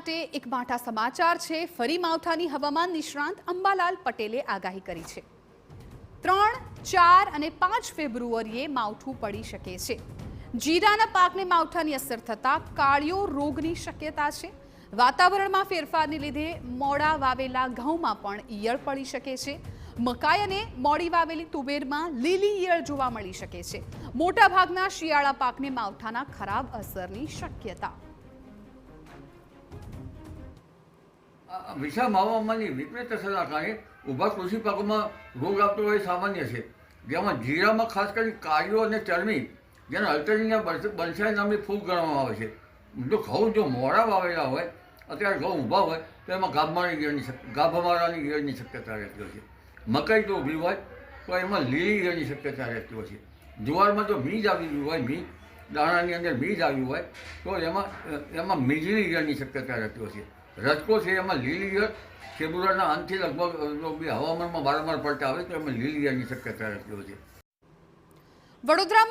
માટે એક મોટા સમાચાર છે। ફરી માવઠાની હવામાન નિષ્ણાંત અંબાલાલ પટેલે આગાહી કરી છે। 3, 4 અને 5 ફેબ્રુઆરીએ માવઠું પડી શકે છે। જીરાના પાકને માવઠાની અસર થતાં કાળિયો રોગની શક્યતા છે। વાતાવરણમાં ફેરફારને લીધે મોડા વાવેલા ઘઉંમાં પણ ઈયળ પડી શકે છે। મકાઈ અને મોડી વાવેલી તુવેરમાં લીલી ઈયળ જોવા મળી શકે છે। મોટાભાગના શિયાળા પાકને માવઠાના ખરાબ અસરની શક્યતા। વિષમ હવામાનની વિપરીત અસરના કારણે ઊભા કૃષિ પાકોમાં રોગ આવતો હોય સામાન્ય છે, જેમાં જીરામાં ખાસ કરીને કાળિયો અને ચરમી, જેને અલ્ટરનેરિયા બનસાઈ નામની ફૂગ ગણવામાં આવે છે। જો ઘઉં જો મોડા વાવેલા હોય, અત્યારે ઘઉં ઊભા હોય તો એમાં ગાભમારાની ઈયળની શક્યતા રહેતી હોય છે। મકાઈ જો ઊભી હોય તો એમાં લીલી ઈયળની શક્યતા રહેતી હોય છે। જુવારમાં જો બીજ આવી ગયું હોય, બીજ દાણાની અંદર બીજ આવ્યું હોય તો એમાં મીજળી ઈયળની શક્યતા રહેતી હોય છે। રજકો છે એમાં લીલી ઈયળ, ફેબ્રુઆરીના અંતથી લગભગ હવામાનમાં વારંવાર પલટા આવે તો એમાં લીલી ઈયળની શક્યતા રહેતી હોય છે। વડોદરામાં